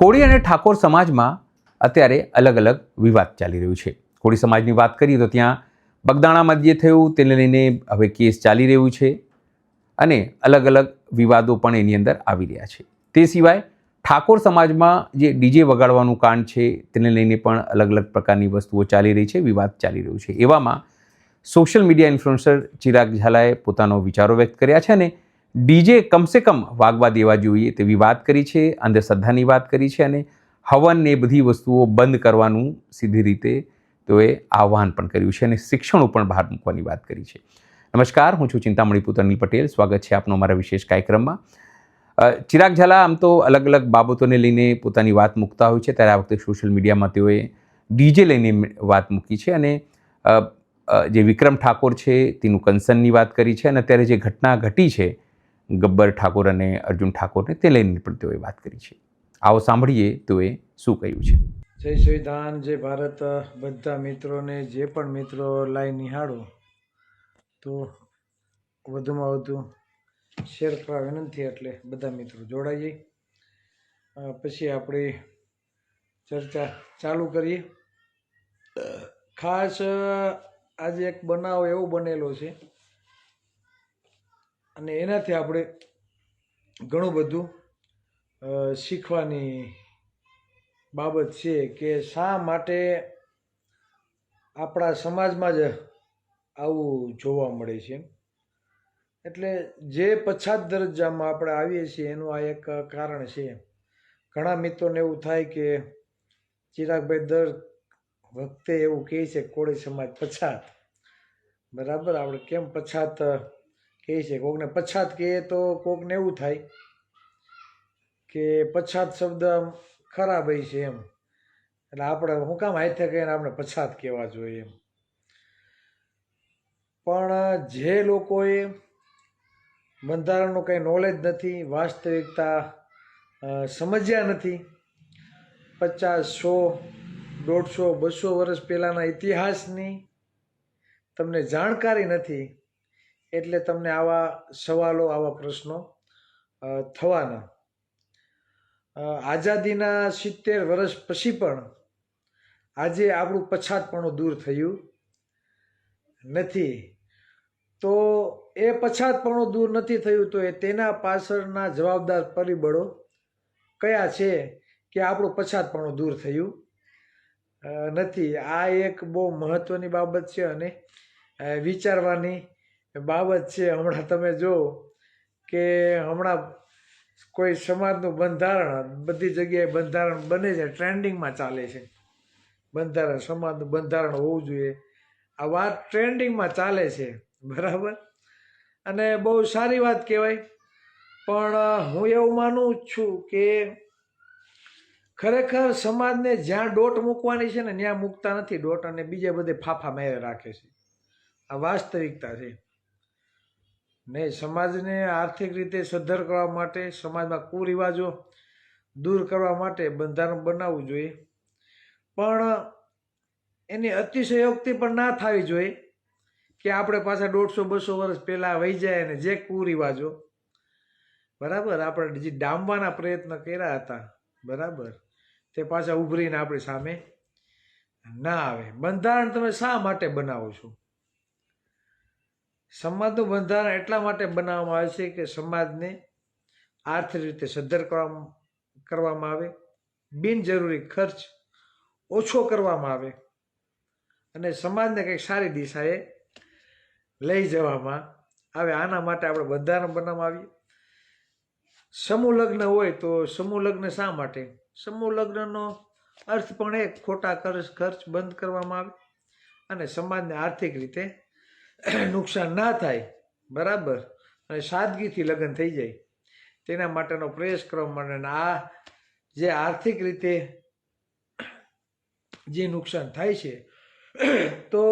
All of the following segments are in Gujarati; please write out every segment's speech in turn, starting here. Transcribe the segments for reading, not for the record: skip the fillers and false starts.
કોળી અને ઠાકોર સમાજમાં અત્યારે અલગ અલગ વિવાદ ચાલી રહ્યું છે. કોળી સમાજની વાત કરીએ તો ત્યાં બગદાણામાં જે થયું તેને લઈને હવે કેસ ચાલી રહ્યું છે અને અલગ અલગ વિવાદો પણ એની અંદર આવી રહ્યા છે. તે સિવાય ઠાકોર સમાજમાં જે ડીજે વગાડવાનું કાંડ છે તેને લઈને પણ અલગ અલગ પ્રકારની વસ્તુઓ ચાલી રહી છે, વિવાદ ચાલી રહ્યું છે. એવામાં સોશિયલ મીડિયા ઇન્ફ્લુએન્સર ચિરાગ ઝાલાએ પોતાનો વિચારો વ્યક્ત કર્યા છે અને ડીજે કમસે કમ વાગવા દેવા જોઈએ તેવી વાત કરી છે, અંધશ્રદ્ધાની વાત કરી છે અને હવન એ બધી વસ્તુઓ બંધ કરવાનું સીધી રીતે તેઓએ આહ્વાન પણ કર્યું છે અને શિક્ષણો પણ બહાર મૂકવાની વાત કરી છે. નમસ્કાર, હું છું ચિંતામણી પુત્ર અનિલ પટેલ. સ્વાગત છે આપનો અમારા વિશેષ કાર્યક્રમમાં. ચિરાગ ઝાલા આમ તો અલગ અલગ બાબતોને લઈને પોતાની વાત મૂકતા હોય છે, ત્યારે આ વખતે સોશિયલ મીડિયામાં તેઓએ ડીજે લઈને વાત મૂકી છે અને જે વિક્રમ ઠાકોર છે તેનું કન્સર્નની વાત કરી છે અને અત્યારે જે ઘટના ઘટી છે ગબ્બર ઠાકોર અને અર્જુન ઠાકોરને તે લઈને પણ તેઓએ વાત કરી છે. આવો સાંભળીએ તેઓએ શું કહ્યું છે. જય સંવિધાન, જય ભારત. બધા મિત્રોને જે પણ મિત્રો લાઈવ નિહાળો તો વધુમાં વધુ શેર કરવા વિનંતી, એટલે બધા મિત્રો જોડાઈ જાય. પછી આપણે ચર્ચા ચાલુ કરીએ. ખાસ આજે એક બનાવ એવો બનેલો છે અને એનાથી આપણે ઘણું બધું શીખવાની બાબત છે કે શા માટે આપણા સમાજમાં જ આવું જોવા મળે છે. એટલે જે પછાત દરજ્જામાં આપણે આવીએ છીએ એનું આ એક કારણ છે. ઘણા મિત્રોને એવું થાય કે ચિરાગભાઈ દર વખતે એવું કહે છે કોળી સમાજ પછાત, બરાબર. આપણે કેમ પછાત કહે છે, કોકને પછાત કહીએ તો કોકને એવું થાય કે પછાત શબ્દ ખરાબ છે એમ, એટલે આપણે હું કામ હાથે કહીને આપણે પછાત કહેવા જોઈએ એમ. પણ જે લોકોએ બંધારણનું કંઈ નોલેજ નથી, વાસ્તવિકતા સમજ્યા નથી, 50, 100, 150, 200 વર્ષ પહેલાંના ઇતિહાસની તમને જાણકારી નથી, એટલે તમને આવા સવાલો, આવા પ્રશ્નો થવાના. આઝાદીના 70 વર્ષ પછી પણ આજે આપણું પછાતપણું દૂર થયું નથી. તો એ પછાતપણું દૂર નથી થયું તો એ તેના પાછળના જવાબદાર પરિબળો કયા છે કે આપણું પછાતપણું દૂર થયું નથી. આ એક બહુ મહત્ત્વની બાબત છે અને વિચારવાની બાબત છે. હમણાં તમે જો કે હમણાં કોઈ સમાજનું બંધારણ, બધી જગ્યાએ બંધારણ બને છે, ટ્રેન્ડિંગમાં ચાલે છે. બંધારણ, સમાજનું બંધારણ હોવું જોઈએ, આ વાત ટ્રેન્ડિંગમાં ચાલે છે, બરાબર. અને બહુ સારી વાત કહેવાય. પણ હું એવું માનું છું કે ખરેખર સમાજને જ્યાં દોટ મૂકવાની છે ને ત્યાં મૂકતા નથી દોટ, અને બીજે બધે ફાફા મેરે રાખે છે. આ વાસ્તવિકતા છે. નહીં, સમાજને આર્થિક રીતે સદ્ધર કરવા માટે, સમાજમાં કુરિવાજો દૂર કરવા માટે બંધારણ બનાવવું જોઈએ, પણ એની અતિશયોક્તિ પણ ના થવી જોઈએ કે આપણે પાછા 150-200 વર્ષ પહેલાં વહી જાય અને જે કુરિવાજો, બરાબર, આપણે જે ડામવાના પ્રયત્ન કર્યા હતા, બરાબર, તે પાછા ઉભરીને આપણી સામે ના આવે. બંધારણ તમે શા માટે બનાવો છો? સમાજનું બંધારણ એટલા માટે બનાવવામાં આવે છે કે સમાજને આર્થિક રીતે સદ્ધર કરવામાં આવે, બિનજરૂરી ખર્ચ ઓછો કરવામાં આવે અને સમાજને કંઈક સારી દિશાએ લઈ જવામાં આવે. આના માટે આપણે બંધારણ બનાવવામાં આવીએ. સમૂહ લગ્ન હોય તો સમૂહ લગ્ન શા માટે? સમૂહ લગ્નનો અર્થ પણ એક ખોટા ખર્ચ બંધ કરવામાં આવે અને સમાજને આર્થિક રીતે નુકસાન ના થાય, બરાબર, અને સાદગીથી લગ્ન થઈ જાય તેના માટેનો પ્રયાસ કરવા માટે. આ જે આર્થિક રીતે જે નુકસાન થાય છે તો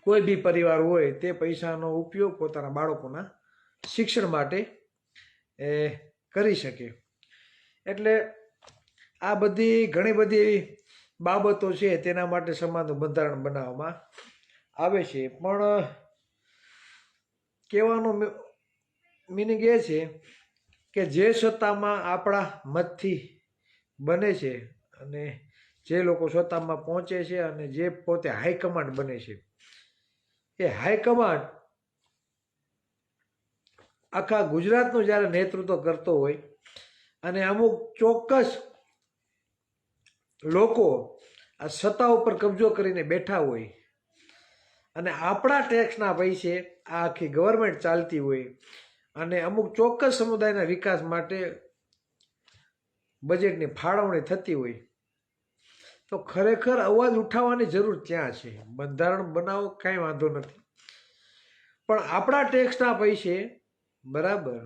કોઈ બી પરિવાર હોય તે પૈસાનો ઉપયોગ પોતાના બાળકોના શિક્ષણ માટે કરી શકે. એટલે આ બધી ઘણી બધી બાબતો છે તેના માટે સમાજનું બંધારણ બનાવવામાં આવે છે. પણ કહેવાનો મિનિંગ એ છે કે જે સત્તામાં આપણા મતથી બને છે અને જે લોકો સત્તામાં પહોંચે છે અને જે પોતે હાઈકમાન્ડ બને છે, એ હાઈકમાન્ડ આખા ગુજરાતનું જ્યારે નેતૃત્વ કરતો હોય અને અમુક ચોક્કસ લોકો આ સત્તા ઉપર કબજો કરીને બેઠા હોય અને આપણા ટેક્સના પૈસે આ આખી ગવર્મેન્ટ ચાલતી હોય અને અમુક ચોક્કસ સમુદાયના વિકાસ માટે બજેટની ફાળવણી થતી હોય, તો ખરેખર અવાજ ઉઠાવવાની જરૂર ત્યાં છે. બંધારણ બનાવો કાંઈ વાંધો નથી, પણ આપણા ટેક્સના પૈસે બરાબર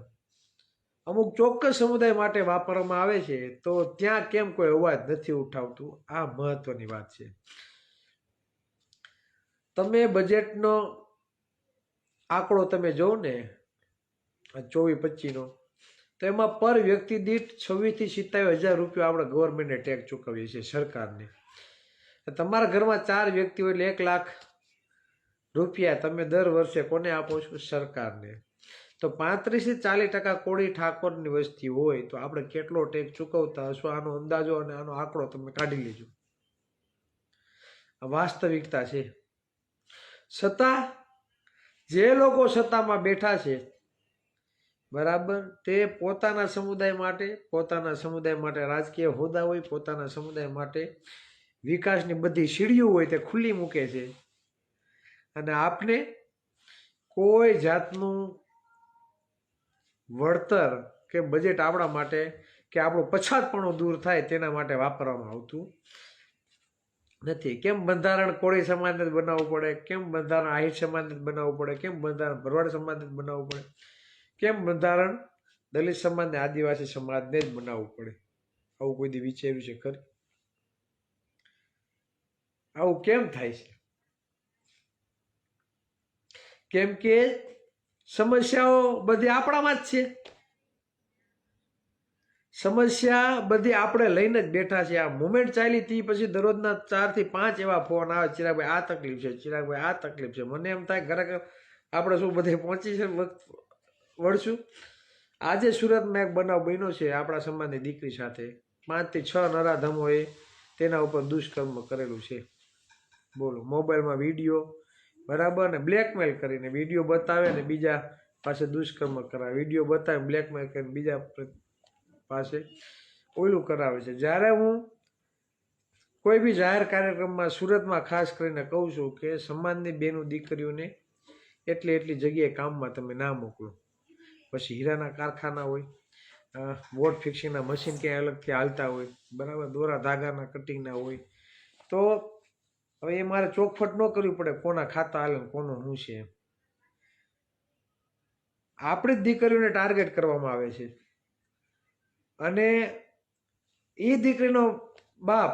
અમુક ચોક્કસ સમુદાય માટે વાપરવામાં આવે છે, તો ત્યાં કેમ કોઈ અવાજ નથી ઉઠાવતું? આ મહત્વની વાત છે. તમે બજેટનો આંકડો તમે જોવો ને 24-25નો, તો એમાં પર વ્યક્તિ દીઠ 26,000 થી 27,000 રૂપિયા આપણે ગવર્મેન્ટને ટેક્સ ચૂકવીએ છીએ સરકારને. તમારા ઘરમાં 4 વ્યક્તિ હોય એટલે 1 લાખ રૂપિયા તમે દર વર્ષે કોને આપો છો? સરકારને. તો 35% થી 40% કોળી ઠાકોરની વસ્તી હોય તો આપણે કેટલો ટેક્સ ચૂકવતા હશો? આનો અંદાજો અને આનો આંકડો તમે કાઢી લેજો. આ વાસ્તવિકતા છે. છતાં જે લોકો સત્તામાં બેઠા છે બરાબર, તે પોતાના સમુદાય માટે રાજકીય હોદ્દા હોય, પોતાના સમુદાય માટે વિકાસની બધી સીડીઓ હોય તે ખુલ્લી મૂકે છે અને આપને કોઈ જાતનું વળતર કે બજેટ આપણા માટે કે આપણું પછાતપણું દૂર થાય તેના માટે વાપરવામાં આવતું નથી. કેમ બંધારણ કોળી સમાજને જ બનાવવું પડે? કેમ બંધારણ આહિર સમાજને જ બનાવવું પડે? કેમ બંધારણ ભરવાડ સમાજને જ બનાવવું પડે? કેમ બંધારણ દલિત સમાજને, આદિવાસી સમાજને જ બનાવવું પડે? આવું કોઈ દી વિચાર્યું છે ખરી? આવું કેમ થાય છે? કેમ કે સમસ્યાઓ બધી આપણામાં જ છે. સમસ્યા બધી આપણે લઈને જ બેઠા છે. આ મુમેન્ટ ચાલી તી પછી દરરોજના 4 થી 5 એવા ફોન આવે, ચિરાગભાઈ આ તકલીફ છે, ચિરાગભાઈ આ તકલીફ છે. મને એમ થાય ખરેખર આપણે શું બધે પહોંચી છે વળશું? આજે સુરતમાં એક બનાવ બન્યો છે આપણા સમાજની દીકરી સાથે. 5 થી 6 નરાધમોએ તેના ઉપર દુષ્કર્મ કરેલું છે. બોલો, મોબાઈલમાં વિડીયો બરાબર ને બ્લેકમેલ કરીને વિડીયો બતાવે ને બીજા પાસે દુષ્કર્મ કરાવે, વિડીયો બતાવે બ્લેકમેલ કરીને બીજા પાસે ઓલું કરાવે છે. જ્યારે હું કોઈ બી જાહેર કાર્યક્રમમાં સુરતમાં ખાસ કરીને કહું છું કે સમાજની બેનું દીકરીઓને એટલી જગ્યાએ કામમાં તમે ના મોકલો. પછી હીરાના કારખાના હોય, વોટ ફિક્સિંગના મશીન ક્યાંય અલગથી હાલતા હોય બરાબર, દોરા ધાગાના કટિંગના હોય, તો હવે એ મારે ચોખવટ ન કરવી પડે કોના ખાતા હાલે ને કોનું શું છે. આપણી જ દીકરીઓને ટાર્ગેટ કરવામાં આવે છે અને એ દીકરીનો બાપ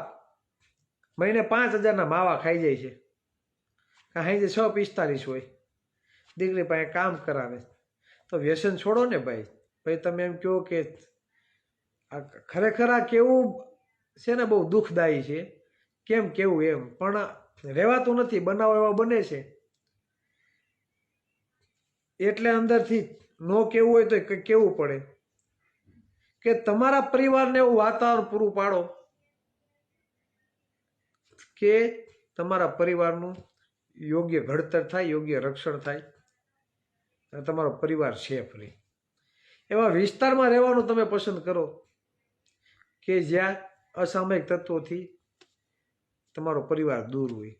મહિને 5,000ના માવા ખાઈ જાય છે. સાંજે 6:45 હોય, દીકરી પાસે કામ કરાવે. તો વ્યસન છોડો ને ભાઈ. ભાઈ તમે એમ કહો કે ખરેખર આ કેવું છે ને, બહુ દુઃખદાયી છે. કેમ કેવું એમ, પણ રહેવાતું નથી. બનાવો એવા બને છે એટલે અંદરથી ન કેવું હોય તો કેવું પડે કે તમારા પરિવારને એવું વાતાવરણ પૂરું પાડો કે તમારા પરિવારનું યોગ્ય ઘડતર થાય, યોગ્ય રક્ષણ થાય અને તમારો પરિવાર સેફ રહે. એવા વિસ્તારમાં રહેવાનું તમે પસંદ કરો કે જ્યાં અસામયિક તત્વોથી તમારો પરિવાર દૂર હોય.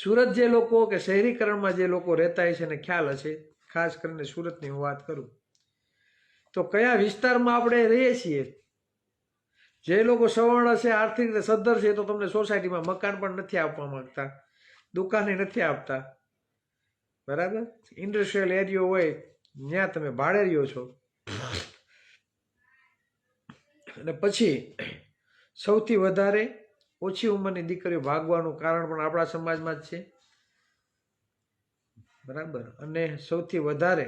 સુરત જે લોકો કે શહેરીકરણમાં જે લોકો રહેતા હોય છે એને ખ્યાલ હશે, ખાસ કરીને સુરતની હું વાત કરું તો કયા વિસ્તારમાં આપણે રહીએ છીએ. જે લોકો સવર્ણ છે, આર્થિક રીતે સદ્ધર છે, તો તમને સોસાયટીમાં મકાન પણ નથી આપવા માંગતા, દુકાને નથી આપતા બરાબર. ઇન્ડસ્ટ્રીયલ એરિયો હોય ત્યાં તમે ભાડે રહ્યો છો. અને પછી સૌથી વધારે ઓછી ઉંમરની દીકરીઓ ભાગવાનું કારણ પણ આપણા સમાજમાં જ છે બરાબર. અને સૌથી વધારે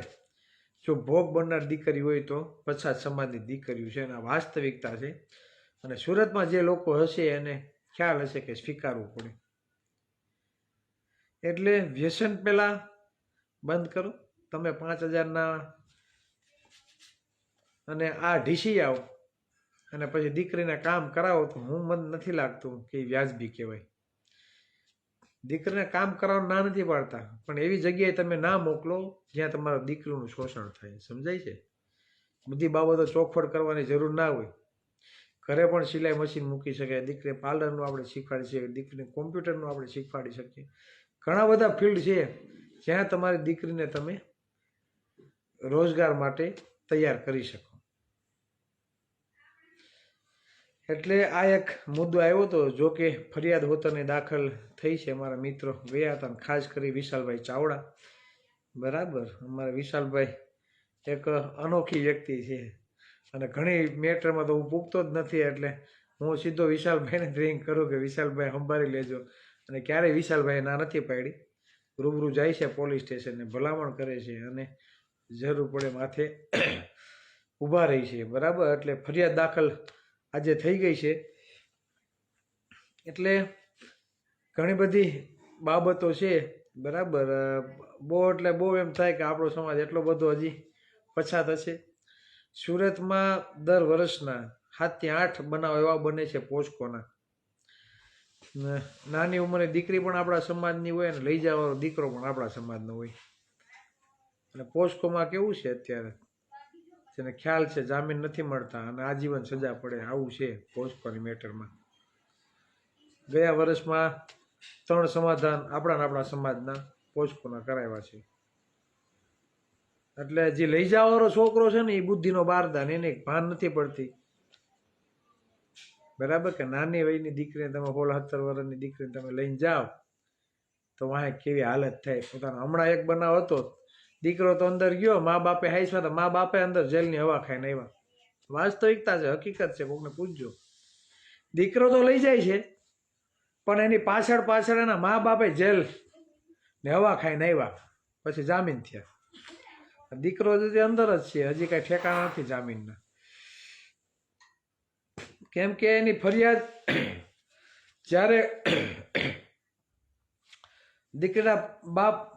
જો ભોગ બનનાર દીકરી હોય તો પછાત સમાજની દીકરીઓ છે. અને વાસ્તવિકતા છે. અને સુરતમાં જે લોકો હશે એને ખ્યાલ હશે કે સ્વીકારવું પડે. એટલે વ્યસન પહેલાં બંધ કરો, તમે 5,000ના અને આ ઢીસી આવો અને પછી દીકરીને કામ કરાવો તો મને નથી લાગતું કે એ વ્યાજબી કહેવાય. દીકરીને કામ કરાવવાનું ના નથી પાડતા, પણ એવી જગ્યાએ તમે ના મોકલો જ્યાં તમારા દીકરીનું શોષણ થાય. સમજાય છે? બધી બાબતો ચોખવટ કરવાની જરૂર ના હોય. ઘરે પણ સિલાઈ મશીન મૂકી શકાય, દીકરીને પાર્લરનું આપણે શીખવાડી શકીએ, દીકરીને કોમ્પ્યુટરનું આપણે શીખવાડી શકીએ. ઘણા બધા ફિલ્ડ છે જ્યાં તમારી દીકરીને તમે રોજગાર માટે તૈયાર કરી શકો. એટલે આ એક મુદ્દો આવ્યો હતો. જો કે ફરિયાદ હોતને દાખલ થઈ છે, અમારા મિત્રો ગયા હતા, ખાસ કરી વિશાલભાઈ ચાવડા. બરાબર, અમારા વિશાલભાઈ એક અનોખી વ્યક્તિ છે અને ઘણી મેટરમાં તો હું પૂગતો જ નથી, એટલે હું સીધો વિશાલભાઈને ડ્રિંક કરું કે વિશાલભાઈ સંભાળી લેજો. અને ક્યારેય વિશાલભાઈ ના નથી પાડી. રૂબરૂ જાય છે પોલીસ સ્ટેશનને, ભલામણ કરે છે અને જરૂર પડે માથે ઊભા રહી છે. બરાબર, એટલે ફરિયાદ દાખલ આજે થઈ ગઈ છે. એટલે ઘણી બધી બાબતો છે. બરાબર, એટલે બહુ એમ થાય કે આપણો સમાજ એટલો બધો હજી પછાત હશે. સુરતમાં દર વર્ષના 7 થી 8 બનાવ એવા બને છે પોસ્કોના. નાની ઉંમરે દીકરી પણ આપણા સમાજની હોય અને લઈ જવાનો દીકરો પણ આપણા સમાજનો હોય. અને પોસ્કોમાં કેવું છે અત્યારે, જેને ખ્યાલ છે, જામીન નથી મળતા અને આજીવન સજા પડે, આવું છે પોસ્કોની મેટરમાં. ગયા વર્ષમાં 3 સમાધાન આપણા સમાજના પોસ્કોના કરાવ્યા છે. એટલે જે લઈ જવાનો છોકરો છે ને એ બુદ્ધિનો બારદાન, એને ભાન નથી પડતી. બરાબર, કે નાની વયની દીકરીને તમે 16-17 વર્ષની દીકરીને તમે લઈને જાઓ તો વાંહે કેવી હાલત થાય પોતાનો. હમણાં એક બનાવ હતો, દીકરો તો અંદર ગયો, મા બાપે હાઈસવા તો મા બાપે અંદર જેલની હવા ખાઈને આવ્યા. વાસ્તવિકતા છે, હકીકત છે, કોકને પૂછજો. દીકરો તો લઈ જાય છે પણ એની પાછળ એના મા બાપે જેલ ને હવા ખાઈને આવ્યા, પછી જામીન થયા. દીકરો હજી અંદર જ છે, હજી કાંઈ ઠેકાણા નથી જામીનના. કેમ કે એની ફરિયાદ જ્યારે દીકરીના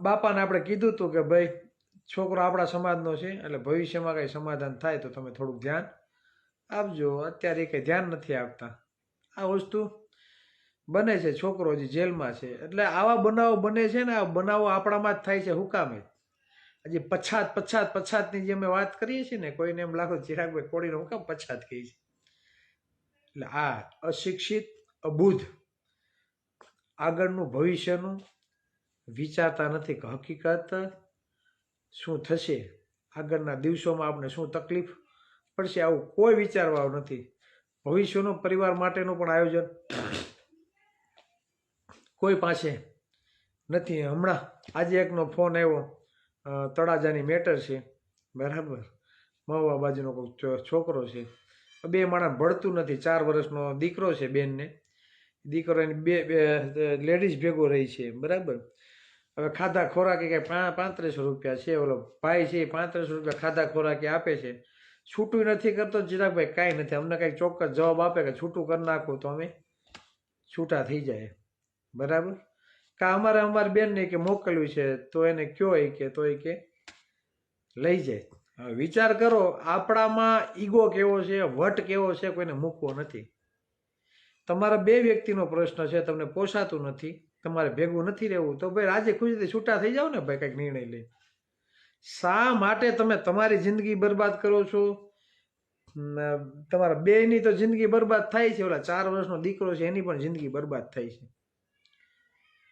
બાપાને આપણે કીધું હતું કે ભાઈ છોકરો આપણા સમાજનો છે, એટલે ભવિષ્યમાં કંઈ સમાધાન થાય તો તમે થોડુંક ધ્યાન આપજો. અત્યારે કંઈ ધ્યાન નથી આપતા. આ વસ્તુ બને છે, છોકરો હજી જેલમાં છે. એટલે આવા બનાવો બને છે ને, આ બનાવો આપણામાં જ થાય છે. હું કામે હજી પછાતની જે અમે વાત કરીએ છીએ ને, કોઈને એમ લાગે ચિરાગભાઈ કોળીને હું કામ પછાત કહી છે. એટલે આ અશિક્ષિત, અબુધ, આગળનું ભવિષ્યનું વિચારતા નથી કે હકીકત શું થશે, આગળના દિવસોમાં આપણે શું તકલીફ પડશે, આવું કોઈ વિચારવાનું નથી. ભવિષ્યનું પરિવાર માટેનું પણ આયોજન કોઈ પાસે નથી. હમણાં આજે એકનો ફોન આવ્યો, તળાજાની મેટર છે. બરાબર, મહુવા બાજુનો કોઈ છોકરો છે, 2 માણસ ભળતું નથી. 4 વર્ષનો દીકરો છે બેનને, દીકરો એની બે લેડીઝ ભેગો રહી છે. બરાબર, હવે ખાધા ખોરાકી કંઈ 3500 રૂપિયા છે, ઓલો ભાઈ છે 3500 રૂપિયા ખાધા ખોરાકી આપે છે. છૂટું નથી કરતો ચિરાગભાઈ, કાંઈ નથી. અમને કંઈક ચોક્કસ જવાબ આપે કે છૂટું કરી નાખું તો અમે છૂટા થઈ જાય. બરાબર, કા અમારી બેનને કે મોકલ્યું છે તો એને કયો એ કે તો એ કે લઈ જાય. હવે વિચાર કરો, આપણામાં ઈગો કેવો છે, વટ કેવો છે, કોઈને મૂકવો નથી. તમારા 2 વ્યક્તિનો પ્રશ્ન છે, તમને પોસાતું નથી, તમારે ભેગું નથી રહેવું, તો ભાઈ આજે ખુશીથી છૂટા થઈ જાઓ ને ભાઈ, કંઈક નિર્ણય લઈ. શા માટે તમે તમારી જિંદગી બરબાદ કરો છો? તમારા 2ની તો જિંદગી બરબાદ થાય છે. ઓલા 4 વર્ષનો દીકરો છે એની પણ જિંદગી બરબાદ થાય છે.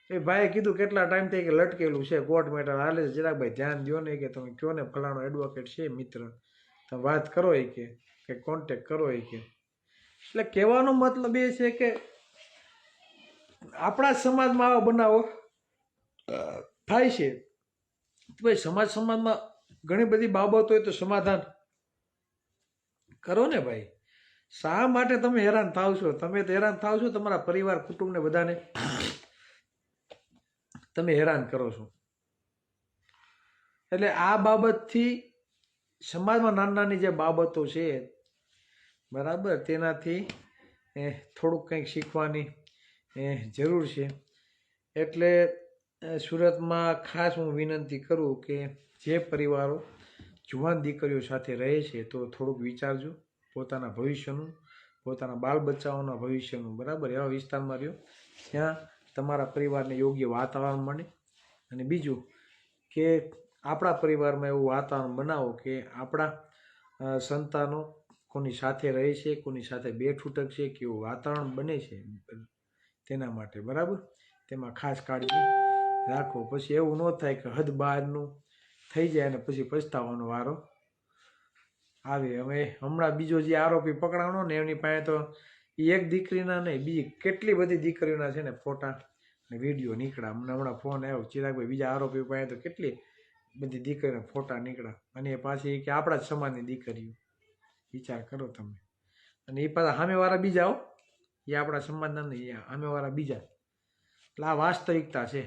એ ભાઈએ કીધું કેટલા ટાઈમથી કે લટકેલું છે, કોર્ટ મેટર હાલે છે, જરાક ભાઈ ધ્યાન દો ને, કે તમે કયો ને ફલાણો એડવોકેટ છે મિત્ર, તમે વાત કરો એ કે કોન્ટેક કરો એ કે. એટલે કહેવાનો મતલબ એ છે કે આપણા સમાજમાં આવા બનાવો થાય છે. ભાઈ સમાજમાં ઘણી બધી બાબતો હોય તો સમાધાન કરો ને ભાઈ. શા માટે તમે હેરાન થાવ છો? તમે તો હેરાન થાવ છો, તમારા પરિવાર કુટુંબને બધાને તમે હેરાન કરો છો. એટલે આ બાબતથી સમાજમાં નાની જે બાબતો છે, બરાબર, તેનાથી થોડુંક કંઈક શીખવાની જરૂર છે. એટલે સુરતમાં ખાસ હું વિનંતી કરું કે જે પરિવારો જુવાન દીકરીઓ સાથે રહે છે તો થોડુંક વિચારજો પોતાના ભવિષ્યનું, પોતાના બાળ બચ્ચાઓના ભવિષ્યનું, બરાબર. એવા વિસ્તારમાં રહ્યો જ્યાં તમારા પરિવારને યોગ્ય વાતાવરણ મળે. અને બીજું કે આપણા પરિવારમાં એવું વાતાવરણ બનાવો કે આપણા સંતાનો કોની સાથે રહે છે, કોની સાથે બેઠુંઠક છે, કેવું વાતાવરણ બને છે તેના માટે, બરાબર. તેમાં ખાસ કાળજી રાખો. પછી એવું ન થાય કે હદ બહારનું થઈ જાય અને પછી પછતાવાનો વારો આવે. હવે હમણાં બીજો જે આરોપી પકડાણો ને એમની પાસે તો એક દીકરીના નહીં, બીજી કેટલી બધી દીકરીઓના છે ને ફોટા ને વિડીયો નીકળ્યા. મને હમણાં ફોન આવ્યો ચિરાગભાઈ, બીજા આરોપી પાસે તો કેટલી બધી દીકરીઓના ફોટા નીકળ્યા, અને એ પાછી કે આપણા જ સમાજની દીકરીઓ. વિચાર કરો તમે. અને એ પાછા સામેવાળા બીજા હો, એ આપણા સમાજના નહીં, એ સામેવાળા બીજા. એટલે આ વાસ્તવિકતા છે.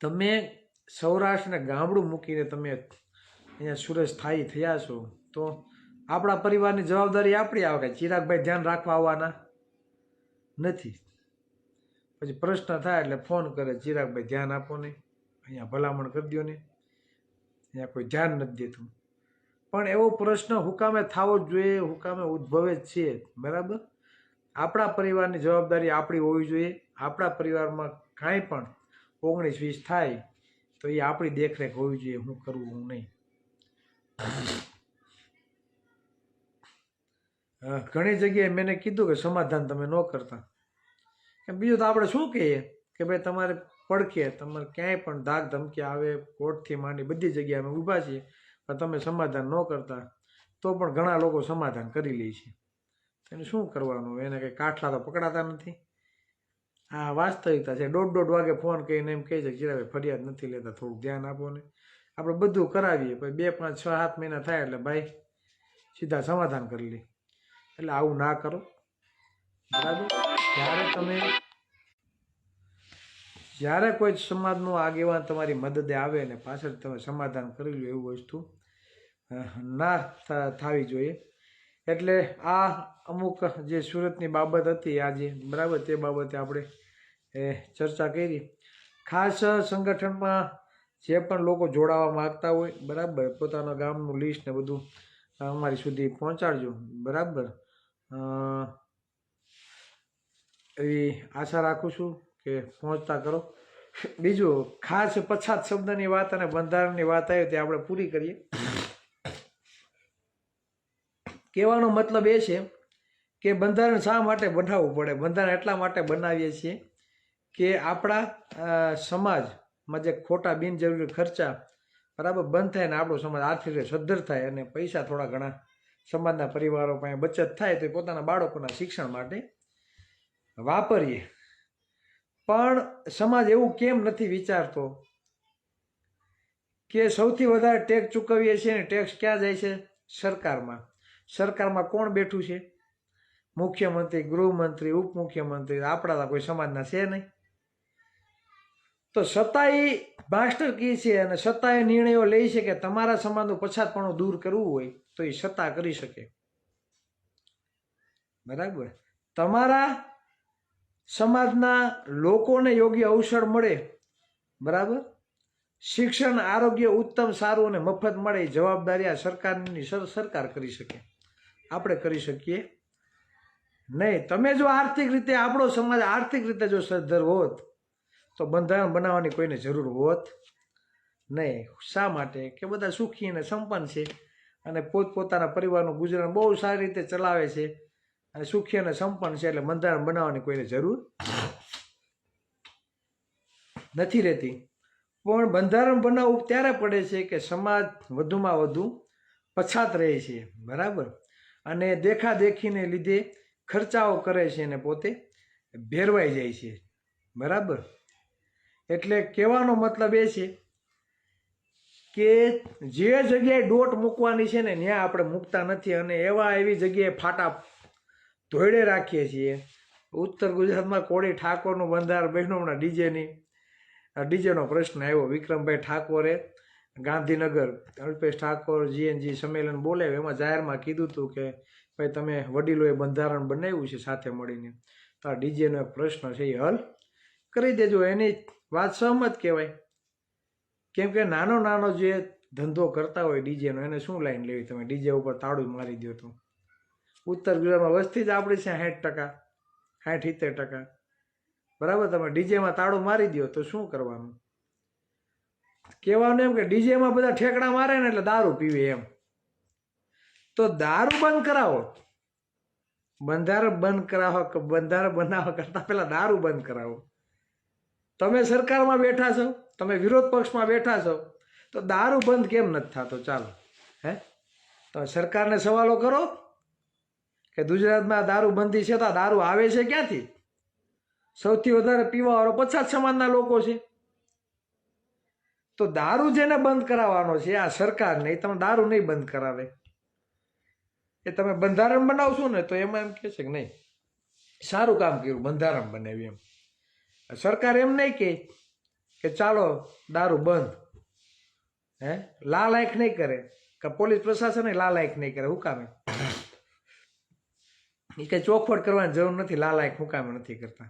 તમે સૌરાષ્ટ્રને ગામડું મૂકીને તમે અહીંયા સુરત સ્થાયી થયા છો તો આપણા પરિવારની જવાબદારી આપણી આવે કે ચિરાગભાઈ ધ્યાન રાખવા આવવાના નથી. પછી પ્રશ્ન થાય એટલે ફોન કરે, ચિરાગભાઈ ધ્યાન આપો ને, અહીંયા ભલામણ કરી દો ને, અહીંયા કોઈ ધ્યાન નથી દેતું. પણ એવો પ્રશ્ન હુકામે થવો જ જોઈએ, હુકામે ઉદ્ભવે જ છે, બરાબર. આપણા પરિવારની જવાબદારી આપણી હોવી જોઈએ. આપણા પરિવારમાં કાંઈ પણ 19-20 થાય તો એ આપણી દેખરેખ હોવી જોઈએ, હું કરવું હું નહીં. ઘણી જગ્યાએ મેં કીધું કે સમાધાન તમે ન કરતા. બીજું તો આપણે શું કહીએ કે ભાઈ તમારે પડખે તમારે ક્યાંય પણ ધાક ધમકી આવે, કોર્ટથી માંડી બધી જગ્યાએ અમે ઊભા છીએ, પણ તમે સમાધાન ન કરતા તો પણ ઘણા લોકો સમાધાન કરી લે છે. એને શું કરવાનું? એને કંઈ કાઠલા તો પકડાતા નથી. આ વાસ્તવિકતા છે. 1:30 વાગે ફોન કરીને એમ કહે છે ચિરાગભાઈ ફરિયાદ નથી લેતા, થોડુંક ધ્યાન આપો ને. આપણે બધું કરાવીએ, પછી 2, 5, 6, 7 મહિના થાય એટલે ભાઈ સીધા સમાધાન કરી લે. એટલે આવું ના કરો, બરાબર. જ્યારે કોઈ સમાજનો આગેવાન તમારી મદદે આવે ને પાછળ તમે સમાધાન કરી લો, એવું વસ્તુ ના થવી જોઈએ. એટલે આ અમુક જે સુરતની બાબત હતી આજે, બરાબર, તે બાબતે આપણે ચર્ચા કરી. ખાસ સંગઠનમાં જે પણ લોકો જોડાવા માગતા હોય, બરાબર, પોતાના ગામનું લિસ્ટ ને બધું અમારી સુધી પહોંચાડજો, બરાબર. એવી આશા રાખું છું કે પહોંચતા કરો. બીજું ખાસ પછાત શબ્દની વાત અને બંધારણની વાત આવી તે આપણે પૂરી કરીએ. કહેવાનો મતલબ એ છે કે બંધારણ શા માટે બનાવવું પડે? બંધારણ એટલા માટે બનાવીએ છીએ કે આપણા સમાજમાં જે ખોટા બિનજરૂરી ખર્ચા, બરાબર, બંધ થાય ને આપણો સમાજ આર્થિક રીતે સદ્ધર થાય અને પૈસા થોડા ઘણા સમાજના પરિવારો પાસે બચત થાય તો એ પોતાના બાળકોના શિક્ષણ માટે વાપરીએ. પણ સમાજ એવું કેમ નથી વિચારતો કે સૌથી વધારે ટેક્સ ચૂકવીએ છીએ ને ટેક્સ ક્યાં જાય છે? સરકારમાં. સરકારમાં કોણ બેઠું છે? મુખ્યમંત્રી, ગૃહમંત્રી, ઉપમુખ્યમંત્રી. આપણા કોઈ સમાજના છે નહીં. તો છતાંય માસ્ટર કી છે અને છતાંય નિર્ણયો લે છે કે તમારા સમાજનું પછાતપણું દૂર કરવું હોય તો એ છતાં કરી શકે, બરાબર. તમારા સમાજના લોકોને યોગ્ય અવસર મળે, બરાબર, શિક્ષણ, આરોગ્ય ઉત્તમ, સારું અને મફત મળે, એ જવાબદારી આ સરકારની સરકાર કરી શકે, આપણે કરી શકીએ નહીં. તમે જો આર્થિક રીતે, આપણો સમાજ આર્થિક રીતે જો સદ્ધર હોત તો બંધારણ બનાવવાની કોઈને જરૂર હોત નહીં. શા માટે? કે બધા સુખી અને સંપન્ન છે અને પોતપોતાના પરિવારનું ગુજરાન બહુ સારી રીતે ચલાવે છે અને સુખી અને સંપન્ન છે, એટલે બંધારણ બનાવવાની કોઈને જરૂર નથી રહેતી. પણ બંધારણ બનાવવું ત્યારે પડે છે કે સમાજ વધુમાં વધુ પછાત રહે છે, બરાબર, અને દેખાદેખીને લીધે ખર્ચાઓ કરે છે અને પોતે ભેરવાઈ જાય છે, બરાબર. એટલે કહેવાનો મતલબ એ છે કે જે જગ્યાએ ડોટ મૂકવાની છે ને ત્યાં આપણે મૂકતા નથી અને એવી જગ્યાએ ફાટા ધોયડે રાખીએ છીએ. ઉત્તર ગુજરાતમાં કોળી ઠાકોરનું બંધારણ બન્યું હમણાં ડીજેનો પ્રશ્ન આવ્યો. વિક્રમભાઈ ઠાકોરે ગાંધીનગર અલ્પેશ ઠાકોર જીએનજી સંમેલન બોલાવ્યું, એમાં જાહેરમાં કીધું હતું કે ભાઈ તમે વડીલોએ બંધારણ બનાવ્યું છે સાથે મળીને, તો આ ડીજેનો એક પ્રશ્ન છે એ હલ કરી દેજો, એની વાત સહમત કહેવાય. કેમ કે નાનો નાનો જે ધંધો કરતા હોય ડીજેનો, એને શું લાઈન લેવી? તમે ડીજે ઉપર તાળું મારી દો તો. ઉત્તર ગુજરાતમાં વસ્તી જ આપણી છે 60%, 60-70%. બરાબર, તમે ડીજેમાં તાળું મારી દો તો શું કરવાનું? કહેવાનું એમ કે ડીજેમાં બધા ઠેકડા મારે ને એટલે દારૂ પીવે એમ. તો દારૂ બંધ કરાવો, બંધારણ બંધ કરાવો, બંધારણ બનાવવા કરતાં પહેલાં દારૂ બંધ કરાવો. તમે સરકારમાં બેઠા છો, તમે વિરોધ પક્ષમાં બેઠા છો, તો દારૂ બંધ કેમ નથી થતો? ચાલો, હે, તમે સરકારને સવાલો કરો કે ગુજરાતમાં દારૂ બંધી છે, તો આ દારૂ આવે છે ક્યાંથી? સૌથી વધારે પીવાવાળો પછાત સમાજના લોકો છે. તો દારૂ જેને બંધ કરાવવાનો છે આ સરકારને, એ તમે દારૂ નહીં બંધ કરાવે. એ તમે બંધારણ બનાવશો ને તો એમાં એમ કહે છે કે નહીં, સારું કામ કર્યું, બંધારણ બનાવ્યું એમ. સરકાર એમ નહીં કે ચાલો દારૂ બંધ, હે, લાલાયક નહીં કરે, કે પોલીસ પ્રશાસન લાલાયક નહીં કરે. હું કામે? એ કંઈ ચોખવટ કરવાની જરૂર નથી, લાલાયક હું કામે નથી કરતા.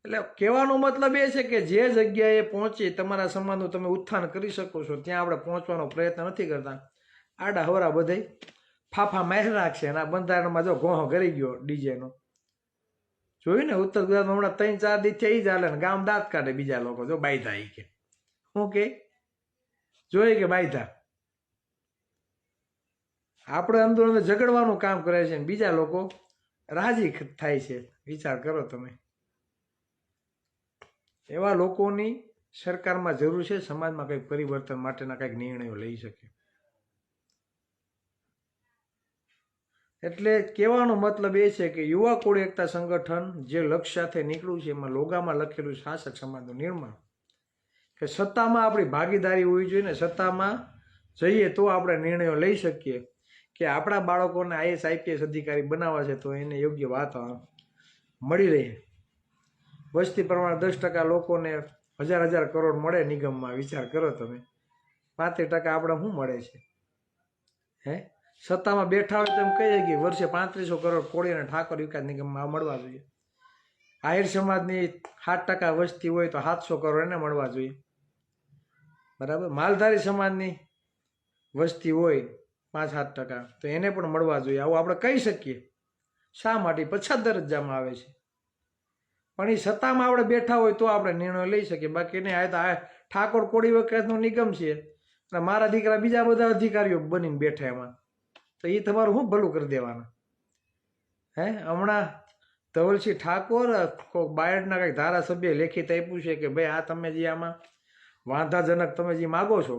એટલે કહેવાનો મતલબ એ છે કે જે જગ્યાએ પહોંચી તમારા સમાજનું તમે ઉત્થાન કરી શકો છો ત્યાં આપણે પહોંચવાનો પ્રયત્ન નથી કરતા. આડા હવરા બધે ફાફા મારી રાખશે અને આ બંધારણમાં જો ગોહો કરી ગયો ડીજેનો. જોયું ને, ઉત્તર ગુજરાતમાં હમણાં 3-4 દિવસ એ જ હાલે ને ગામ દાંત કાઢે બીજા લોકો. જો બાયધા એ કે શું કે જોઈએ કે બાયધા આપણે અંદર અંદર ઝઘડવાનું કામ કરે છે ને બીજા લોકો રાજી થાય છે. વિચાર કરો તમે. એવા લોકોની સરકારમાં જરૂર છે, સમાજમાં કંઈક પરિવર્તન માટેના કંઈક નિર્ણયો લઈ શકે. એટલે કહેવાનો મતલબ એ છે કે યુવા કોળી એકતા સંગઠન જે લક્ષ્ય સાથે નીકળ્યું છે એમાં લોગામાં લખેલું શાસક સમાજનું નિર્માણ, કે સત્તામાં આપણી ભાગીદારી હોવી જોઈએ ને સત્તામાં જઈએ તો આપણે નિર્ણયો લઈ શકીએ કે આપણા બાળકોને IAS IPS અધિકારી બનાવવા છે તો એને યોગ્ય વાતાવરણ મળી રહે. વસ્તી પ્રમાણે 10% લોકોને 1000 કરોડ મળે નિગમમાં. વિચાર કરો તમે, 35% આપણે શું મળે છે? હે, સત્તામાં બેઠા હોય તો એમ કહીએ કે વર્ષે 3500 કરોડ કોળી અને ઠાકોર વિકાસ નિગમમાં મળવા જોઈએ. આહિર સમાજની 7% વસ્તી હોય તો 700 કરોડ એને મળવા જોઈએ. બરાબર, માલધારી સમાજની વસ્તી હોય 5-7% તો એને પણ મળવા જોઈએ. આવું આપણે કહી શકીએ. શા માટે? પછાત દરજ્જામાં આવે છે. પણ એ સત્તામાં આપણે બેઠા હોય તો આપણે નિર્ણય લઈ શકીએ. બાકી નહીં, આ તો ઠાકોર કોળી વિકાસનો નિગમ છે અને મારા દીકરા બીજા બધા અધિકારીઓ બનીને બેઠા એમાં, તો એ તમારું શું ભલું કરી દેવાના? હે, હમણાં ધવલસિંહ ઠાકોર બાયડના કંઈક ધારાસભ્ય લેખિત આપ્યું છે કે ભાઈ આ તમે જે આમાં વાંધાજનક તમે જે માગો છો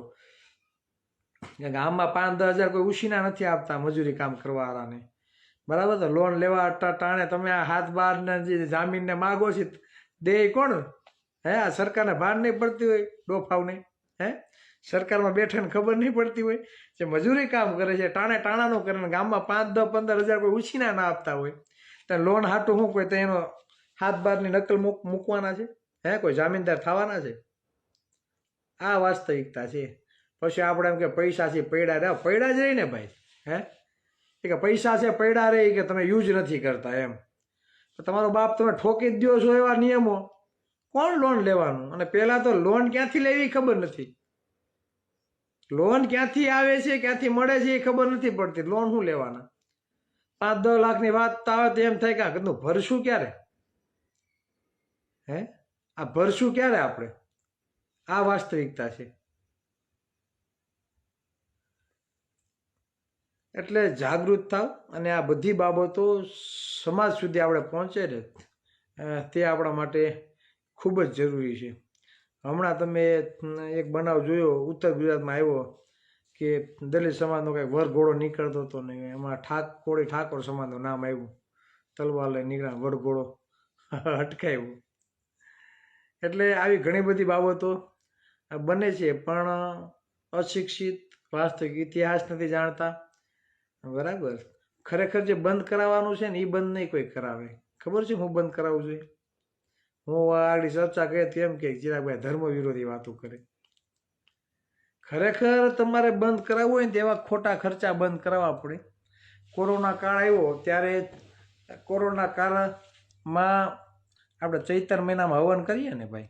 કે આમાં 5-10 હજાર કોઈ ઉછીના નથી આપતા મજૂરી કામ કરવાવાળાને. બરાબર, તો લોન લેવા ટાણે તમે આ 7-12 જે જામીનને માગો છો દે કોણ? હે, આ સરકારને ભાર નહીં પડતી હોય ડોફાવને? હે, સરકારમાં બેઠાને ખબર નહીં પડતી હોય જે મજૂરી કામ કરે છે ટાણે ટાણાનું કરે ને ગામમાં 5-10-15 હજાર કોઈ ઉછીના ના આપતા હોય તો લોન હાટું શું કોઈ તો એનો 7-12ની નકલ મૂકવાના છે? હે, કોઈ જામીનદાર થવાના છે? આ વાસ્તવિકતા છે. પછી આપણે એમ કે પૈસા છે પૈડા રહે, પૈડા જ રહી ને ભાઈ. હે, કે પૈસા છે પૈડા રહે કે તમે યુઝ નથી કરતા એમ. તો તમારો બાપ તમે ઠોકી જ દો છો એવા નિયમો, કોણ લોન લેવાનું? અને પહેલાં તો લોન ક્યાંથી લેવી ખબર નથી. લોન ક્યાંથી આવે છે ક્યાંથી મળે છે એ ખબર નથી પડતી. લોન શું લેવાના? 5-10 લાખની વાત આવે તો એમ થાય કે આ કદનું ભરશું ક્યારે? હે, આ ભરશું ક્યારે આપણે? આ વાસ્તવિકતા છે. એટલે જાગૃત થાવ અને આ બધી બાબતો સમાજ સુધી આપણે પહોંચે ને તે આપણા માટે ખૂબ જ જરૂરી છે. હમણાં તમે એક બનાવ જોયો ઉત્તર ગુજરાતમાં આવ્યો કે દલિત સમાજનો કંઈક વરઘોડો નીકળતો હતો ને એમાં ઠાકોર સમાજનું નામ આવ્યું. તલવાર લઈને નીકળ્યા, વરઘોડો અટકાવ્યો. એટલે આવી ઘણી બધી બાબતો બને છે પણ અશિક્ષિત વાસ્તવિક ઇતિહાસ નથી જાણતા. બરાબર, ખરેખર જે બંધ કરાવવાનું છે ને એ બંધ નહીં કોઈ કરાવે. ખબર છે હું બંધ કરાવવું જોઈએ? હું આગળ ચર્ચા કરી હતી એમ કે ચિરાગભાઈ ધર્મ વિરોધી વાતો કરે. ખરેખર તમારે બંધ કરાવવું હોય ને તેવા ખોટા ખર્ચા બંધ કરાવવા પડે. કોરોના કાળ આવ્યો ત્યારે કોરોના કાળમાં આપણે ચૈતર મહિનામાં હવન કરીએ ને ભાઈ,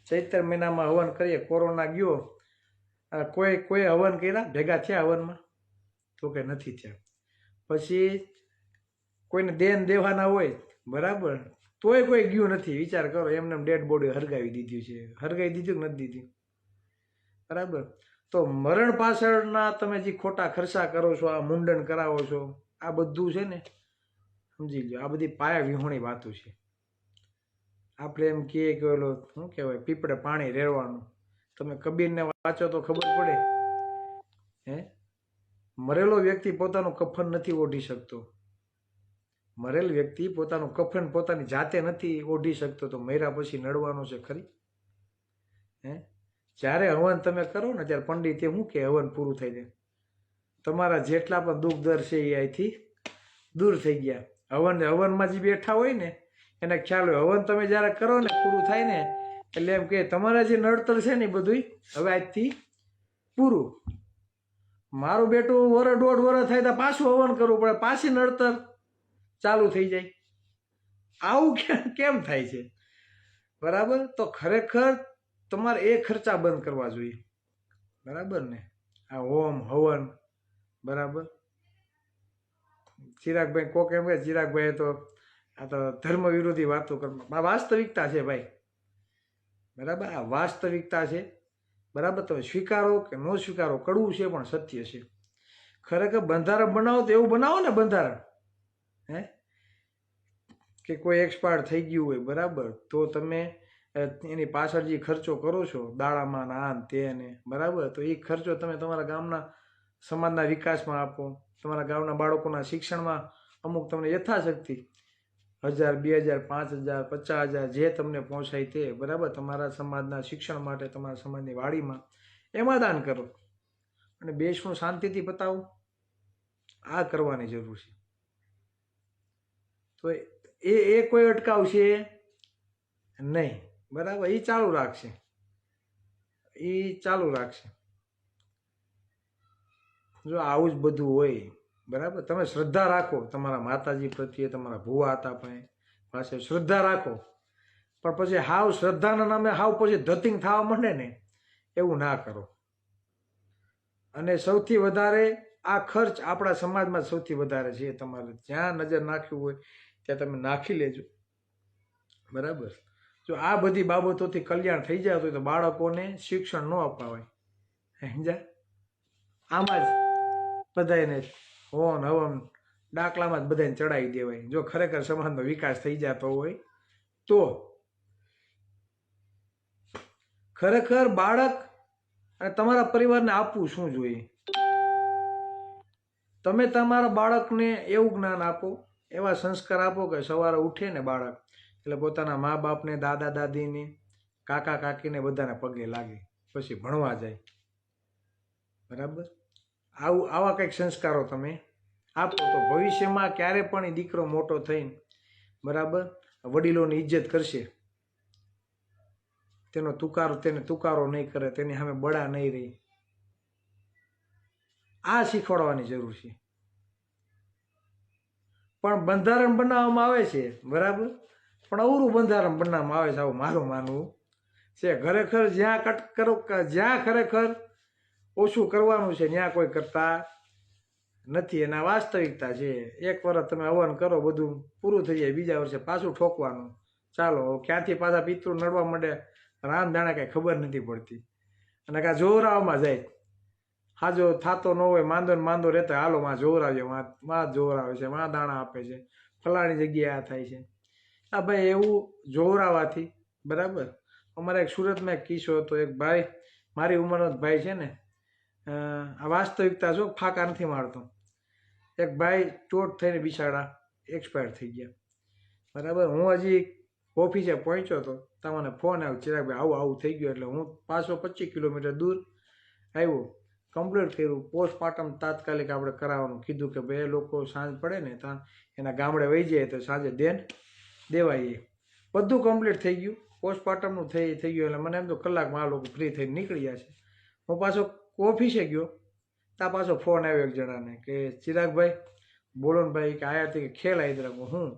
ચૈતર મહિનામાં હવન કરીએ. કોરોના ગયો, કોઈ હવન કર્યા ભેગા થયા હવનમાં? તો કે નથી થયા. પછી કોઈને દેન દેવાના હોય, બરાબર, તોય કોઈ ગયું નથી. વિચાર કરો, એમને ડેડ બોડી હરગાવી દીધી છે. હરગાવી દીધું કે નથી દીધી? બરાબર. તો મરણ પાછળના તમે જે ખોટા ખર્ચા કરો છો, આ મુંડન કરાવો છો, આ બધું છે ને, સમજી લો, આ બધી પાયા વિહોણી વાતો છે. આપણે એમ કહીએ કે ઓલો શું કહેવાય, પીપળે પાણી રેડવાનું. તમે કબીરને વાંચો તો ખબર પડે. હે, મરેલો વ્યક્તિ પોતાનું કફન નથી ઓઢી શકતો. મરેલ વ્યક્તિ પોતાનું કફન પોતાની જાતે નથી ઓઢી શકતો, તો મર્યા પછી નડવાનો છે ખરી? હે, જ્યારે હવન તમે કરો ને ત્યારે પંડિતે શું કે હવન પૂરું થઈ જાય, તમારા જેટલા પણ દુઃખ દર છે એ અહીંથી દૂર થઈ ગયા. હવનમાં જે બેઠા હોય ને એને ખ્યાલ હોય, હવન તમે જ્યારે કરો ને પૂરું થાય ને એટલે એમ કે તમારા જે નડતર છે ને એ બધું હવે આજથી પૂરું. મારું બેટું વરસ દોઢ વરસ થાય તો પાછું હવન કરવું પડે, પાછી નડતર ચાલુ થઈ જાય. આવું કેમ થાય છે? બરાબર. તો ખરેખર તમારે એ ખર્ચા બંધ કરવા જોઈએ. બરાબર ને? આ હોમ હવન, બરાબર. ચિરાગભાઈ કોક એમ કે ચિરાગભાઈ તો આ તો ધર્મ વિરોધી વાતો કરવા. આ વાસ્તવિકતા છે ભાઈ, બરાબર. આ વાસ્તવિકતા છે, બરાબર. તમે સ્વીકારો કે ન સ્વીકારો, કડવું છે પણ સત્ય છે. ખરેખર બંધારણ બનાવો તો એવું બનાવો ને બંધારણ, હે, કે કોઈ એક્સપાયર થઈ ગયું હોય, બરાબર, તો તમે એની પાછળ જે ખર્ચો કરો છો દાડામાં આ ને તે ને, બરાબર, તો એ ખર્ચો તમે તમારા ગામના સમાજના વિકાસમાં આપો, તમારા ગામના બાળકોના શિક્ષણમાં અમુક તમને યથાશક્તિ 1000, 2000, 5000, 50,000 જે તમને પહોંચાય તે, બરાબર, તમારા સમાજના શિક્ષણ માટે, તમારા સમાજની વાડીમાં એમાં દાન કરો અને બેસનું શાંતિથી પતાવો. આ કરવાની જરૂર છે. તો એ કોઈ અટકાવશે નહીં, બરાબર. એ ચાલુ રાખશે, એ ચાલુ રાખશે. જો આવું જ બધું હોય, બરાબર, તમે શ્રદ્ધા રાખો તમારા માતાજી પ્રત્યે, તમારા ભુવા હતા પાસે શ્રદ્ધા રાખો, પણ પછી હાવ શ્રદ્ધાના નામે હાવ પછી ધતિંગ થવા માંડે ને એવું ના કરો. અને સૌથી વધારે આ ખર્ચ આપણા સમાજમાં સૌથી વધારે છે. તમારે જ્યાં નજર નાખ્યું હોય ત્યાં તમે નાખી લેજો, બરાબર. જો આ બધી બાબતોથી કલ્યાણ થઈ જાય તો બાળકોને શિક્ષણ ન અપાવાય, સમજ્યા? આમાં જ બધાને હોન હવન ડાકલામાં જ બધાને ચડાવી દેવાય. જો ખરેખર સમાજનો વિકાસ થઈ જતો હોય તો ખરેખર બાળક અને તમારા પરિવારને આપવું શું જોઈએ? તમે તમારા બાળકને એવું જ્ઞાન આપો, એવા સંસ્કાર આપો કે સવારે ઉઠે ને બાળક એટલે પોતાના મા બાપને, દાદા દાદીને, કાકા કાકીને બધાને પગે લાગે, પછી ભણવા જાય, બરાબર. આવા કંઈક સંસ્કારો તમે આપો તો ભવિષ્યમાં ક્યારે પણ એ દીકરો મોટો થઈને, બરાબર, વડીલોની ઇજ્જત કરશે, તેને તુકારો નહીં કરે, તેની સામે બળા નહીં રહી. આ શીખવાડવાની જરૂર છે. પણ બંધારણ બનાવવામાં આવે છે, બરાબર, પણ અવરું બંધારણ બનાવવામાં આવે છે, આવું મારું માનવું છે. ખરેખર જ્યાં ખરેખર ઓછું કરવાનું છે ત્યાં કોઈ કરતા નથી. એના વાસ્તવિકતા છે. એક વર્ષ તમે હવન કરો, બધું પૂરું થઈ જાય, બીજા વર્ષે પાછું ઠોકવાનું. ચાલો ક્યાંથી પાછા પિતૃ નડવા માંડે, રામ જાણે કાંઈ ખબર નથી પડતી. અને કાં જોરાવમાં જાય, હાજો થતો ન હોય, માંદો ને માંદો રહેતા, હાલો માં જોરાવ્યો, માં જોરાવે છે, માં દાણા આપે છે, ફલાણી જગ્યાએ આ થાય છે. આ ભાઈ એવું જોરાવાથી, બરાબર. અમારે એક સુરતમાં એક કિસ્સો હતો. એક ભાઈ, મારી ઉંમરનો જ ભાઈ છે ને, આ વાસ્તવિકતા જો ફાંકા નથી મારતો. એક ભાઈ ચોટ થઈને બિચારા એક્સપાયર થઈ ગયા, બરાબર. હું હજી ઓફિસે પહોંચ્યો હતો તો મને ફોન આવ્યો, ચિરાગભાઈ આવું આવું થઈ ગયું. એટલે હું 525 કિલોમીટર દૂર આવ્યો, કમ્પ્લીટ કર્યું. પોસ્ટમોર્ટમ તાત્કાલિક આપણે કરાવવાનું કીધું કે ભાઈ એ લોકો સાંજ પડે ને ત્યાં એના ગામડે વહી જાય તો સાંજે દેન દેવાય. બધું કમ્પ્લીટ થઈ ગયું, પોસ્ટમોર્ટમનું થઈ ગયું. એટલે મને એમ તો કલાકમાં આ લોકો ફ્રી થઈને નીકળી ગયા છે. હું પાછો ઓફિસે ગયો ત્યાં પાછો ફોન આવ્યો એક જણાને કે ચિરાગભાઈ બોલો ને ભાઈ, કે આયા કે ખેલ આવી રાખું હું.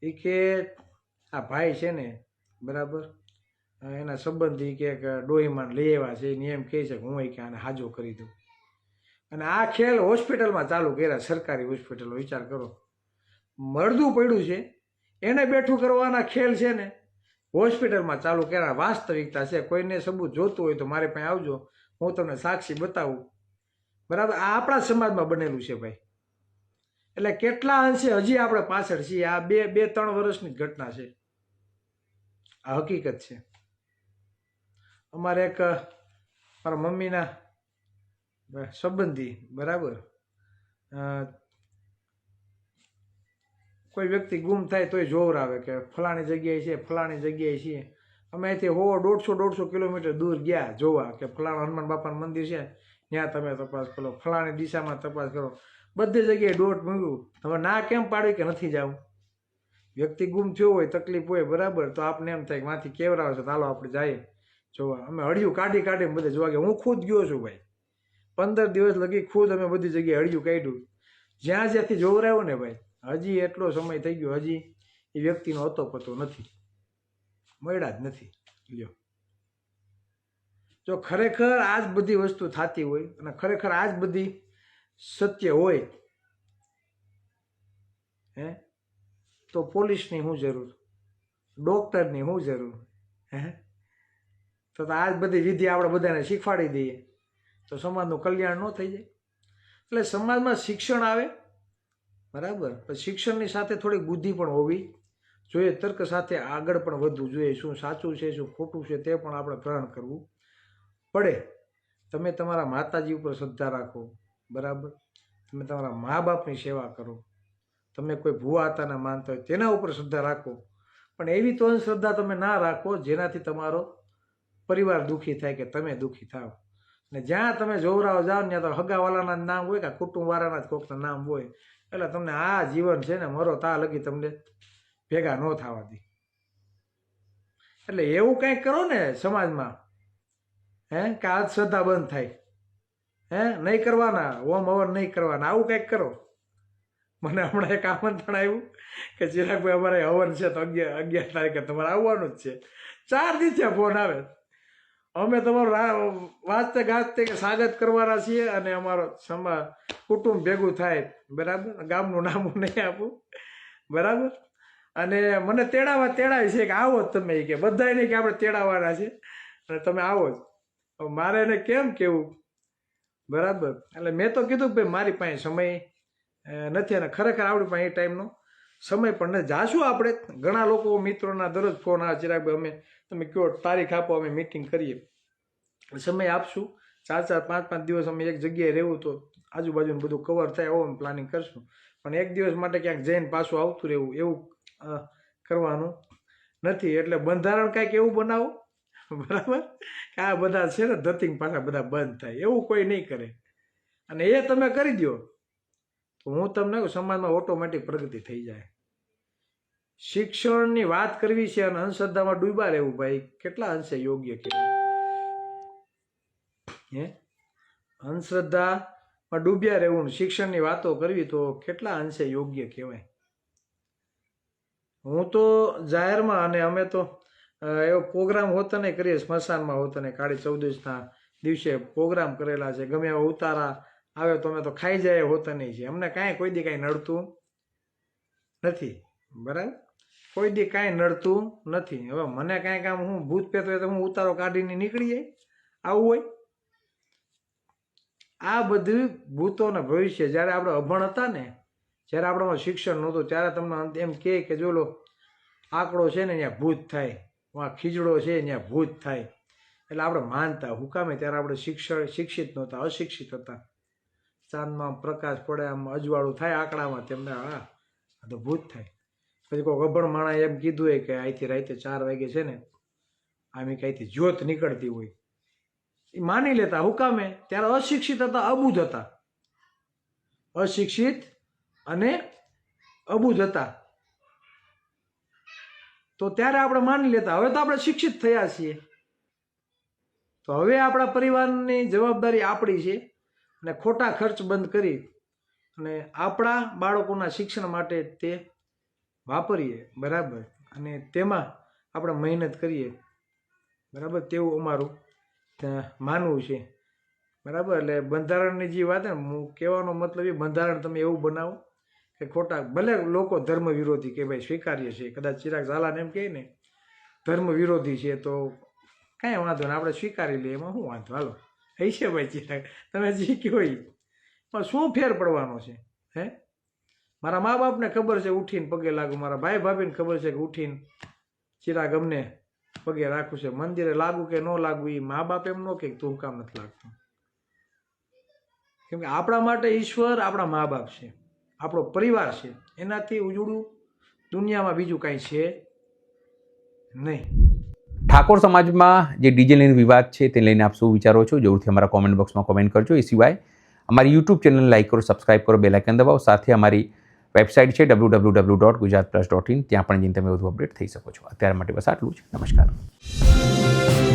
એ કે આ ભાઈ છે ને બરાબર, એના સંબંધી કે ડોહીમાં લઈ આવ્યા છે એને એમ કહે છે કે હું કે આને હાજો કરી દઉં, અને આ ખેલ હોસ્પિટલમાં ચાલુ કર્યા, સરકારી હોસ્પિટલો. વિચાર કરો, મળદું પડ્યું છે એને બેઠું કરવાના ખેલ છે ને હોસ્પિટલમાં ચાલુ કર્યા. વાસ્તવિકતા છે. કોઈને સબૂત જોતું હોય તો મારી પાસે આવજો, હું તમને સાક્ષી બતાવું. બરાબર, આ આપણા સમાજમાં બનેલું છે ભાઈ. એટલે કેટલા અંશે હજી આપણે પાછળ છીએ. આ બે 3 વર્ષની જ ઘટના છે, આ હકીકત છે. અમારે એક મારા મમ્મીના સંબંધી બરાબર, કોઈ વ્યક્તિ ગુમ થાય તોય જોવરાવે કે ફલાણી જગ્યાએ છે, ફલાણી જગ્યાએ છીએ. અમે અહીંથી 100-150 કિલોમીટર દૂર ગયા જોવા કે ફલાણા હનુમાન બાપાનું મંદિર છે, ત્યાં તમે તપાસ કરો, ફલાણી દિશામાં તપાસ કરો. બધી જગ્યાએ દોટ મૂક્યું. તમે ના કેમ પાડ્યું કે નથી જવું? વ્યક્તિ ગુમ થયો હોય, તકલીફ હોય બરાબર, તો આપને એમ થાય કે માંથી કેવરાવે છે, ચાલો આપણે જઈએ જોવા. અમે હળિયું કાઢી બધે જોવા ગયા. હું ખુદ ગયો છું ભાઈ, 15 દિવસ લગી ખુદ અમે બધી જગ્યાએ હળિયું કાઢ્યું. જ્યાંથી જોવરાયો ને ભાઈ, હજી એટલો સમય થઈ ગયો, હજી એ વ્યક્તિનો હતો પતો નથી, મળ્યા જ નથી. લ્યો, જો ખરેખર આ જ બધી વસ્તુ થતી હોય અને ખરેખર આ જ બધી સત્ય હોય તો પોલીસની શું જરૂર, ડોક્ટરની શું જરૂર? તો આ જ બધી વિધિ આપણે બધાને શીખવાડી દઈએ તો સમાજનું કલ્યાણ ન થઈ જાય. એટલે સમાજમાં શિક્ષણ આવે બરાબર, પણ શિક્ષણની સાથે થોડીક બુદ્ધિ પણ હોવી જોઈએ, તર્ક સાથે આગળ પણ વધવું જોઈએ. શું સાચું છે, શું ખોટું છે, તે પણ આપણે ગ્રહણ કરવું પડે. તમે તમારા માતાજી ઉપર શ્રદ્ધા રાખો બરાબર, તમે તમારા મા બાપની સેવા કરો, તમે કોઈ ભૂવા હતાને માનતા હોય તેના ઉપર શ્રદ્ધા રાખો, પણ એવી તો અંધશ્રદ્ધા તમે ના રાખો જેનાથી તમારો પરિવાર દુઃખી થાય કે તમે દુઃખી થાવ. અને જ્યાં તમે જોવરાવ જાઓ ને ત્યાં તો હગાવાલાના જ નામ હોય કે કુટુંબવાળાના જ કોઈકના નામ હોય, એટલે તમને આ જીવન છે ને મરો તા લગી તમને ભેગા ન થવા દે. એટલે એવું કંઈક કરો ને સમાજમાં, કે આ શ્રદ્ધા બંધ થાય, નહીં કરવાના, ઓમ હવન નહીં કરવાના, આવું કંઈક કરો. મને હમણાં એક આમંત્રણ આવ્યું કે ચિરાગભાઈ અમારે હવન છે તો 11 તારીખે તમારે આવવાનું જ છે. 4 દિવસે ફોન આવે, અમે તમારું વાંચતે ગાજતે કે સ્વાગત કરવાના છીએ અને અમારો કુટુંબ ભેગું થાય બરાબર, ગામનું નામ હું નહીં આપું બરાબર, અને મને તેડાવી છે કે આવો જ તમે, કે બધા નહીં કે આપણે તેડાવવાના છે અને તમે આવો જ. મારે એને કેમ કેવું બરાબર? એટલે મેં તો કીધું કે ભાઈ મારી પાસે સમય નથી, અને ખરેખર આપણી પાસે એ ટાઈમનો સમય પણ નથી. જાશું આપણે, ઘણા લોકો મિત્રોના દરરોજ ફોન આવે, ચિરાગભાઈ અમે તમે કહો તારીખ આપો, અમે મિટિંગ કરીએ, સમય આપશું. 4-4, 5-5 દિવસ અમે એક જગ્યાએ રહેવું તો આજુબાજુનું બધું કવર થાય એવું અમે પ્લાનિંગ કરશું. પણ એક દિવસ માટે ક્યાંક જઈને પાછું આવતું રહેવું એવું કરવાનું નથી. એટલે બંધારણ કાંઈક એવું બનાવો બરાબર કે આ બધા છે ને ધતિંગ પાછા બધા બંધ થાય, એવું કોઈ નહીં કરે. અને એ તમે કરી દો તો હું તમને સમાજમાં ઓટોમેટિક પ્રગતિ થઈ જાય. શિક્ષણની વાત કરવી છે અને અંધશ્રદ્ધામાં ડૂબા રહેવું ભાઈ કેટલા અંશે યોગ્ય કહેવાય? અંધશ્રદ્ધામાં ડૂબ્યા રહેવું, શિક્ષણની વાતો કરવી તો કેટલા અંશે યોગ્ય કહેવાય? હું તો જાહેરમાં, અને અમે તો એવો પ્રોગ્રામ હોતા નહીં કરીએ, સ્મશાનમાં હોતા નહીં, કાળી ચૌદશના દિવસે પ્રોગ્રામ કરેલા છે. ગમે એવા ઉતારા આવે તો અમે તો ખાઈ જાય હોતા નહીં છે. અમને કાંઈ કોઈ દી કાંઈ નડતું નથી બરાબર, કોઈ દી કાંઈ નડતું નથી. હવે મને કાંઈ કામ હું ભૂત પેત હોય તો હું ઉતારો કાઢીને નીકળી જાય, આવું હોય? આ બધું ભૂતોને ભવિષ્ય, જ્યારે આપણે અભણ હતા ને, જ્યારે આપણામાં શિક્ષણ નહોતું, ત્યારે તમને એમ કહે કે જો લો આંકડો છે ને ત્યાં ભૂત થાય, આ ખીજડો છે ત્યાં ભૂત થાય. એટલે આપણે માનતા હુકામે, ત્યારે આપણે શિક્ષિત નહોતા, અશિક્ષિત હતા. ચાંદમાં પ્રકાશ પડે, આમ અજવાળું થાય આંકડામાં, તેમને આ તો ભૂત થાય. પછી કોઈ અભણ માણસે એમ કીધું હોય કે અહીંથી રાતે 4 વાગે છે ને આમ કંઈથી જ્યોત નીકળતી હોય, એ માની લેતા. હુકામે? ત્યારે અશિક્ષિત હતા, અબુધ હતા, અશિક્ષિત અને અબુધ હતા. તો ત્યારે આપણે માની લેતા. હવે તો આપણે શિક્ષિત થયા છીએ, તો હવે આપણા પરિવારની જવાબદારી આપણી છે, અને ખોટા ખર્ચ બંધ કરી અને આપણા બાળકોના શિક્ષણ માટે તે વાપરીએ બરાબર. અને તેમાં આપણે મહેનત કરીએ, બરાબર, તેવું અમારું માનવું છે, બરાબર. એટલે બંધારણની જે વાત ને, હું કહેવાનો મતલબ એ, બંધારણ તમે એવું બનાવો કે ખોટા, ભલે લોકો ધર્મ વિરોધી કે ભાઈ સ્વીકાર્ય છે, કદાચ ચિરાગ ઝાલાને એમ કહે ને ધર્મ વિરોધી છે તો કાંઈ વાંધો ને, આપણે સ્વીકારી લઈએ, એમાં શું વાંધો, હાલો એ છે ભાઈ ચિરાગ, તમે જે કહો એ, પણ શું ફેર પડવાનો છે? હે, મારા મા બાપને ખબર છે ઉઠીને પગે લાગુ, મારા ભાઈ ભાભીને ખબર છે કે ઉઠીને ચિરાગ અમને પગે રાખવું છે, મંદિરે લાગુ કે ન લાગુ એ મા બાપ એમ ન કે તું કામ નથી લાગતું, કેમ કે આપણા માટે ઈશ્વર આપણા મા બાપ છે, આપણો પરિવાર છે, એનાથી ઉજળું દુનિયામાં બીજું કાંઈ છે નહીં. ઠાકોર સમાજમાં જે ડીજે લઈને વિવાદ છે તે લઈને આપ શું વિચારો છો, જરૂરથી અમારા કોમેન્ટ બોક્સમાં કોમેન્ટ કરજો. એ સિવાય અમારી યુટ્યુબ ચેનલ લાઈક કરો, સબસ્ક્રાઇબ કરો, બેલ આઇકન દબાવો. સાથે અમારી વેબસાઇટ છે www.gujaratplus.in, ત્યાં પણ જઈને તમે વધુ અપડેટ થઈ શકો છો. અત્યારે માટે બસ આટલું જ. નમસ્કાર.